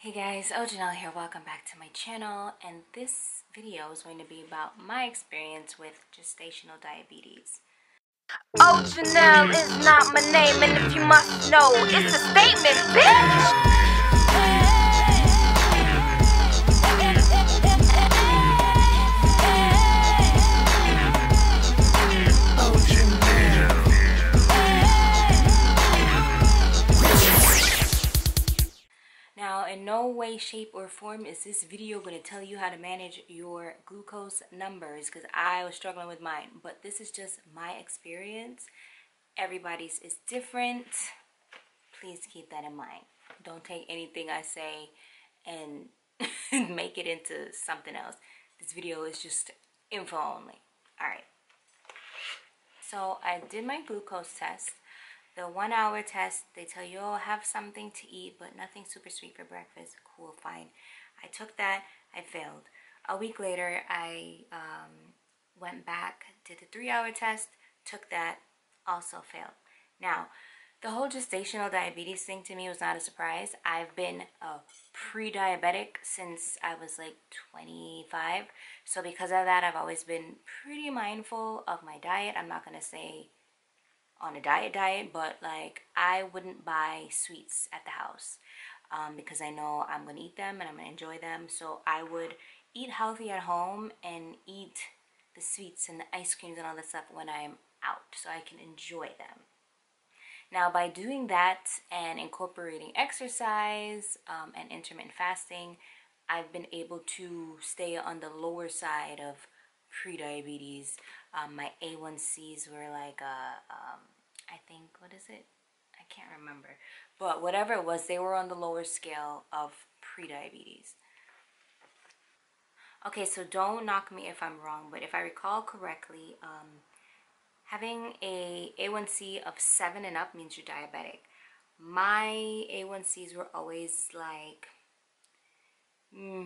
Hey guys, OhGinelle here. Welcome back to my channel, and this video is going to be about my experience with gestational diabetes. OhGinelle is not my name, and if you must know, it's a statement, bitch! Now, in no way, shape, or form is this video going to tell you how to manage your glucose numbers, because I was struggling with mine, but this is just my experience. Everybody's is different. Please keep that in mind. Don't take anything I say and make it into something else. This video is just info only. Alright. So I did my glucose test. The 1 hour test, they tell you, oh, have something to eat, but nothing super sweet for breakfast. Cool, fine. I took that, I failed. A week later, I went back, did the 3 hour test, took that, also failed. Now, the whole gestational diabetes thing to me was not a surprise. I've been a pre-diabetic since I was like 25. So because of that, I've always been pretty mindful of my diet. I'm not going to say on a diet, but like I wouldn't buy sweets at the house because I know I'm going to eat them and I'm going to enjoy them. So I would eat healthy at home and eat the sweets and the ice creams and all that stuff when I'm out so I can enjoy them. Now, by doing that and incorporating exercise and intermittent fasting, I've been able to stay on the lower side of pre-diabetes. My A1Cs were like, I think, what is it? I can't remember. But whatever it was, they were on the lower scale of pre-diabetes. Okay, so don't knock me if I'm wrong, but if I recall correctly, having a A1C of 7 and up means you're diabetic. My A1Cs were always like 5.5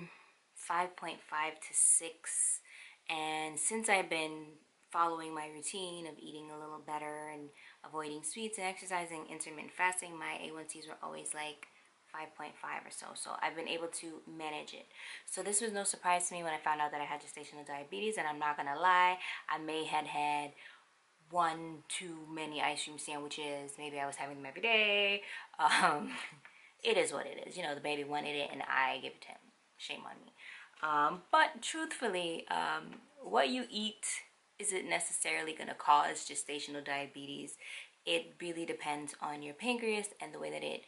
to 6. And since I've been following my routine of eating a little better and avoiding sweets and exercising, intermittent fasting, my A1Cs were always like 5.5 or so. So I've been able to manage it. So this was no surprise to me when I found out that I had gestational diabetes. And I'm not going to lie, I may have had one too many ice cream sandwiches. Maybe I was having them every day. It is what it is. You know, the baby wanted it and I gave it to him. Shame on me. But truthfully, what you eat isn't necessarily going to cause gestational diabetes. It really depends on your pancreas and the way that it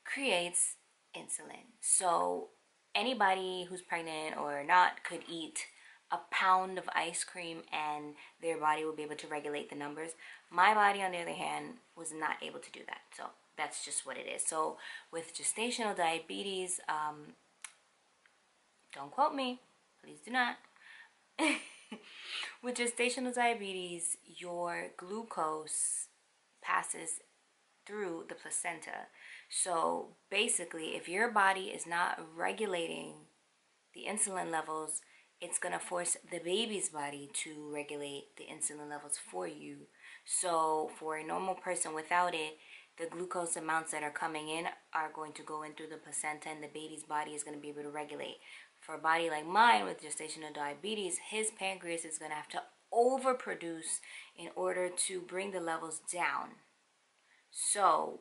creates insulin. So anybody who's pregnant or not could eat a pound of ice cream and their body will be able to regulate the numbers. My body, on the other hand, was not able to do that. So that's just what it is. So with gestational diabetes, don't quote me, please do not. With gestational diabetes, your glucose passes through the placenta. So basically, if your body is not regulating the insulin levels, it's going to force the baby's body to regulate the insulin levels for you. So for a normal person without it, the glucose amounts that are coming in are going to go in through the placenta and the baby's body is going to be able to regulate. For a body like mine with gestational diabetes, his pancreas is going to have to overproduce in order to bring the levels down. So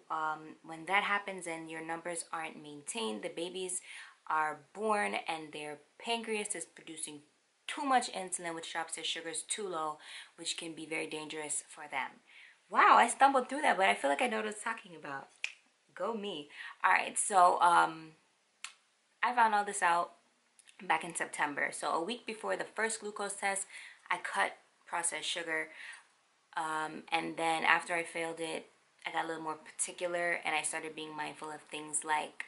when that happens and your numbers aren't maintained, the babies are born and their pancreas is producing too much insulin, which drops their sugars too low, which can be very dangerous for them. Wow, I stumbled through that, but I feel like I know what I was talking about. Go me. Alright, so I found all this out back in September. So a week before the first glucose test, I cut processed sugar. And then after I failed it, I got a little more particular and I started being mindful of things like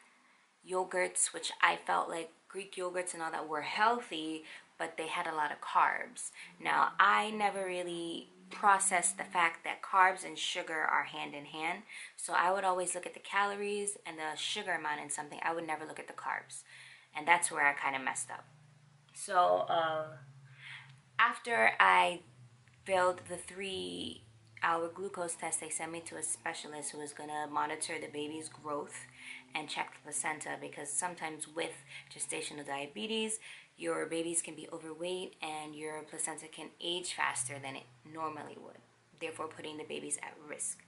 yogurts, which I felt like Greek yogurts and all that were healthy, but they had a lot of carbs. Now, I never really processed the fact that carbs and sugar are hand in hand. So I would always look at the calories and the sugar amount in something. I would never look at the carbs. And that's where I kind of messed up. So after I failed the 3-hour glucose test, they sent me to a specialist who was going to monitor the baby's growth and check the placenta, because sometimes with gestational diabetes, your babies can be overweight and your placenta can age faster than it normally would, therefore putting the babies at risk.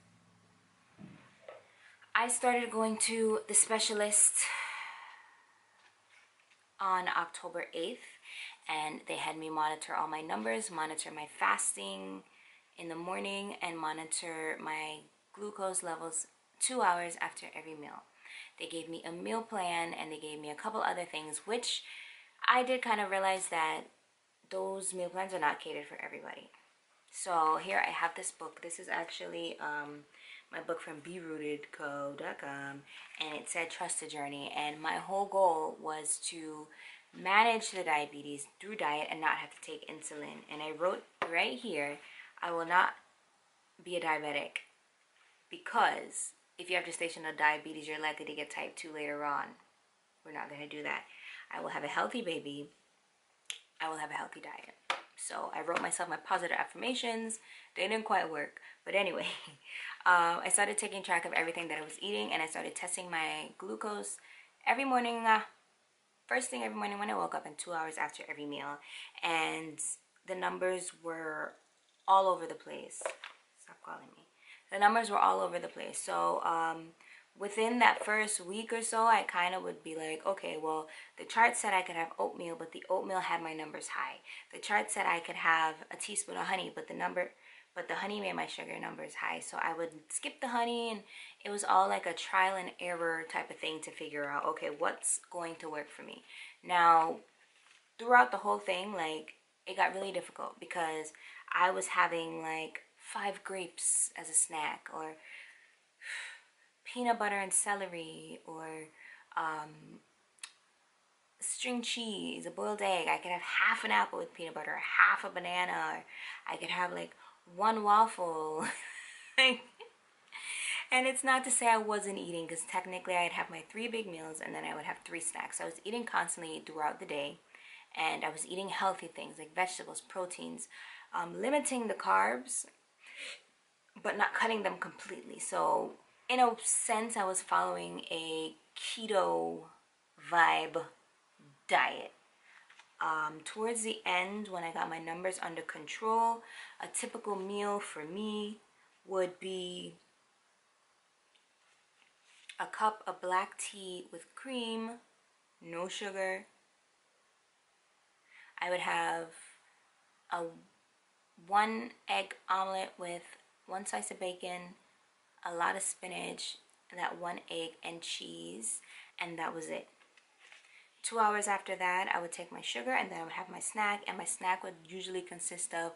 I started going to the specialist on October 8th, and they had me monitor all my numbers, monitor my fasting in the morning, and monitor my glucose levels 2 hours after every meal. They gave me a meal plan, and they gave me a couple other things, which I did kind of realize that those meal plans are not catered for everybody. So here I have this book. This is actually my book from berootedco.com, and it said Trust the Journey, and my whole goal was to manage the diabetes through diet and not have to take insulin. And I wrote right here, I will not be a diabetic, because if you have gestational diabetes, you're likely to get type 2 later on. We're not going to do that. I will have a healthy baby. I will have a healthy diet. So I wrote myself my positive affirmations. They didn't quite work. But anyway, I started taking track of everything that I was eating, and I started testing my glucose every morning, first thing every morning when I woke up, and 2 hours after every meal. And the numbers were all over the place. Stop calling me. The numbers were all over the place. So within that first week or so, I kind of would be like, okay, well, the chart said I could have oatmeal, but the oatmeal had my numbers high. The chart said I could have a teaspoon of honey, but the honey made my sugar numbers high. So I would skip the honey, and it was all like a trial and error type of thing to figure out, okay, what's going to work for me. Now, throughout the whole thing, like, it got really difficult, because I was having like 5 grapes as a snack, or peanut butter and celery, or string cheese, a boiled egg. I could have half an apple with peanut butter, half a banana, or I could have like 1 waffle. And it's not to say I wasn't eating, because technically I'd have my 3 big meals, and then I would have 3 snacks. So I was eating constantly throughout the day, and I was eating healthy things like vegetables, proteins, limiting the carbs, but not cutting them completely. So in a sense, I was following a keto vibe diet. Towards the end, when I got my numbers under control, a typical meal for me would be a cup of black tea with cream, no sugar. I would have a 1 egg omelet with 1 slice of bacon, a lot of spinach, that 1 egg, and cheese, and that was it. 2 hours after that, I would take my sugar, and then I would have my snack, and my snack would usually consist of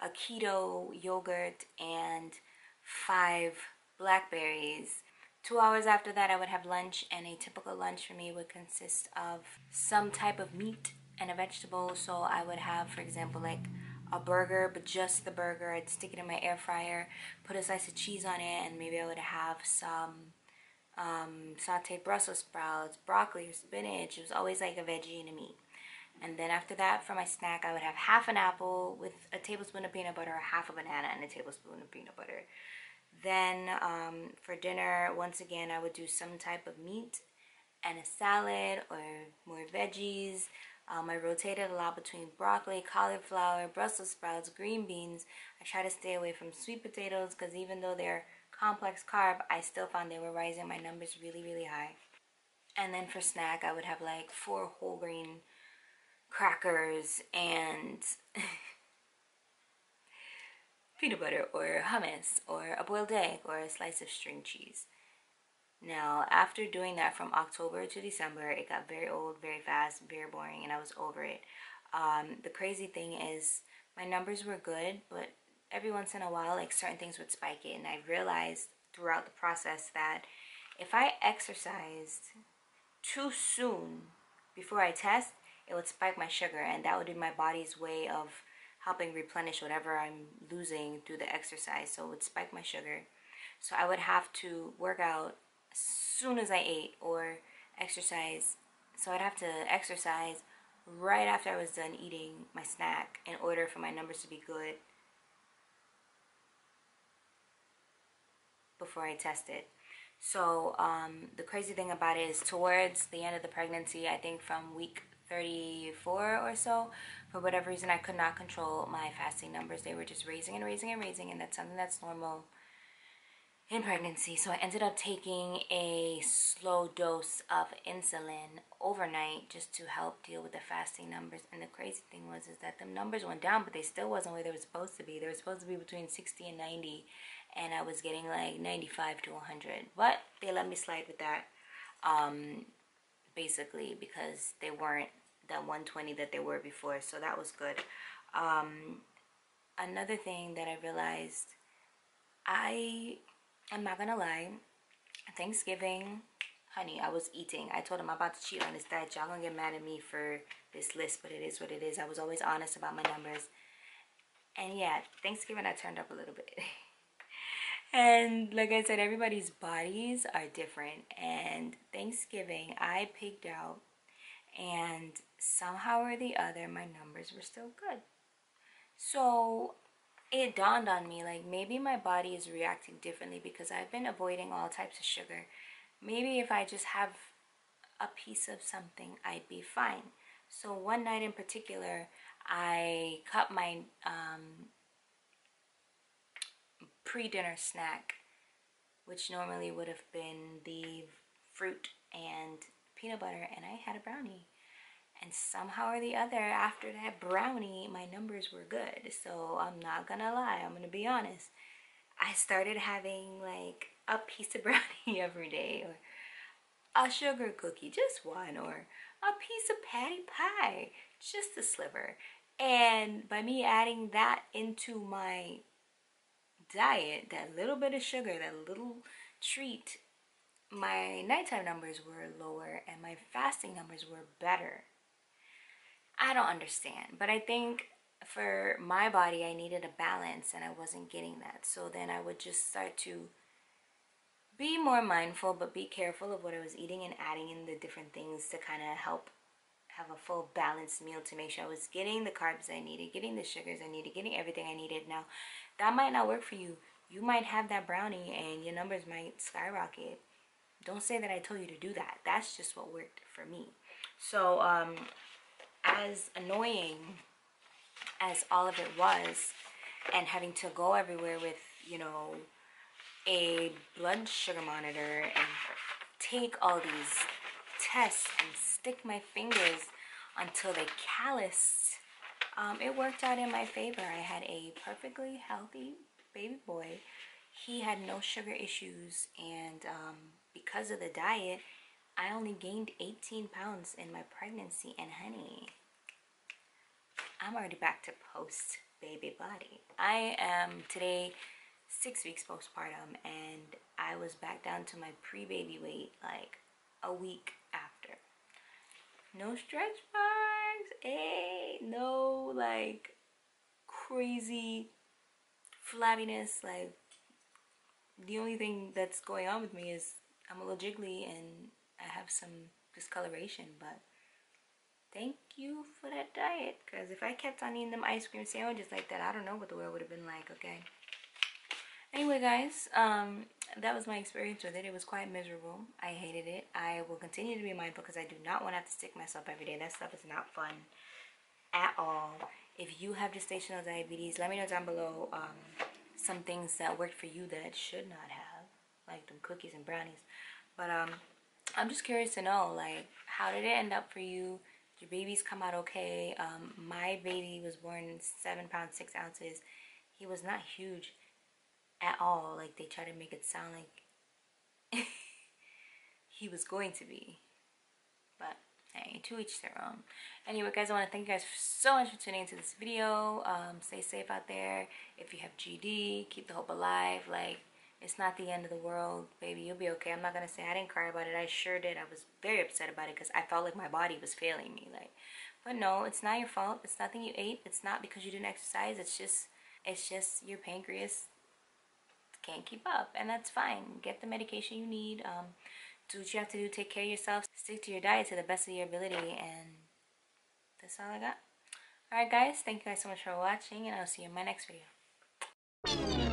a keto yogurt and 5 blackberries. 2 hours after that, I would have lunch, and a typical lunch for me would consist of some type of meat and a vegetable. So I would have, for example, like a burger, but just the burger. I'd stick it in my air fryer, put a slice of cheese on it, and maybe I would have some sauteed Brussels sprouts, broccoli, or spinach. It was always like a veggie and a meat. And then after that, for my snack, I would have half an apple with a tablespoon of peanut butter, half a banana, and a tablespoon of peanut butter. Then for dinner, once again, I would do some type of meat and a salad, or more veggies. I rotated a lot between broccoli, cauliflower, Brussels sprouts, green beans. I try to stay away from sweet potatoes, because even though they're complex carb, I still found they were rising my numbers really, really high. And then for snack, I would have like 4 whole grain crackers and peanut butter, or hummus, or a boiled egg, or a slice of string cheese. Now, after doing that from October to December, it got very old, very fast, very boring, and I was over it. The crazy thing is, my numbers were good, but every once in a while, like, certain things would spike it, and I realized throughout the process that if I exercised too soon before I test, it would spike my sugar, and that would be my body's way of helping replenish whatever I'm losing through the exercise. So it would spike my sugar. So I would have to work out as soon as I ate, or exercise. So I'd have to exercise right after I was done eating my snack in order for my numbers to be good before I tested. So the crazy thing about it is towards the end of the pregnancy, I think from week 34 or so, for whatever reason, I could not control my fasting numbers. They were just raising and raising and raising, and that's something that's normal in pregnancy. So I ended up taking a slow dose of insulin overnight just to help deal with the fasting numbers. And the crazy thing was is that the numbers went down, but they still wasn't where they were supposed to be. They were supposed to be between 60 and 90, and I was getting like 95 to 100. But they let me slide with that, basically because they weren't the 120 that they were before. So that was good. Another thing that I realized, I'm not gonna lie, Thanksgiving, honey, I was eating. I told him I'm about to cheat on this diet. Y'all gonna get mad at me for this list, but it is what it is. I was always honest about my numbers. And yeah, Thanksgiving I turned up a little bit. And like I said, everybody's bodies are different. And Thanksgiving I pigged out, and somehow or the other my numbers were still good. So it dawned on me, like, maybe my body is reacting differently because I've been avoiding all types of sugar. Maybe if I just have a piece of something, I'd be fine. So one night in particular, I cut my pre-dinner snack, which normally would have been the fruit and peanut butter, and I had a brownie. And somehow or the other, after that brownie, my numbers were good. So I'm not gonna lie, I'm gonna be honest. I started having like a piece of brownie every day, or a sugar cookie, just one, or a piece of patty pie, just a sliver. And by me adding that into my diet, that little bit of sugar, that little treat, my nighttime numbers were lower and my fasting numbers were better. I don't understand, but I think for my body, I needed a balance and I wasn't getting that. So then I would just start to be more mindful, but be careful of what I was eating and adding in the different things to kind of help have a full balanced meal to make sure I was getting the carbs I needed, getting the sugars I needed, getting everything I needed. Now, that might not work for you. You might have that brownie and your numbers might skyrocket. Don't say that I told you to do that. That's just what worked for me. So, as annoying as all of it was, and having to go everywhere with, a blood sugar monitor and take all these tests and stick my fingers until they calloused, it worked out in my favor. I had a perfectly healthy baby boy. He had no sugar issues, and because of the diet, I only gained 18 pounds in my pregnancy. And honey, I'm already back to post baby body. I am today 6 weeks postpartum, and I was back down to my pre-baby weight like a week after. No stretch marks, no like crazy flabbiness. Like, the only thing that's going on with me is I'm a little jiggly and I have some discoloration, but thank you for that diet, because if I kept on eating them ice cream sandwiches like that, I don't know what the world would have been like. Okay, anyway guys, that was my experience with it. It was quite miserable. I hated it. I will continue to be mindful because I do not want to have to stick myself every day. That stuff is not fun at all. If you have gestational diabetes, let me know down below some things that worked for you that it should not have, like them cookies and brownies. But I'm just curious to know, like, how did it end up for you? Did your babies come out okay? My baby was born 7 pounds 6 ounces. He was not huge at all. Like, they try to make it sound like he was going to be, but hey, to each their own. Anyway guys, I want to thank you guys so much for tuning into this video. Stay safe out there. If you have GD, keep the hope alive. Like, it's not the end of the world, baby. You'll be okay. I'm not gonna say I didn't cry about it. I sure did. I was very upset about it because I felt like my body was failing me. Like, but no, it's not your fault. It's nothing you ate. It's not because you didn't exercise. It's just your pancreas can't keep up, and that's fine. Get the medication you need. Do what you have to do. Take care of yourself. Stick to your diet to the best of your ability, and that's all I got. Alright guys, thank you guys so much for watching, and I'll see you in my next video.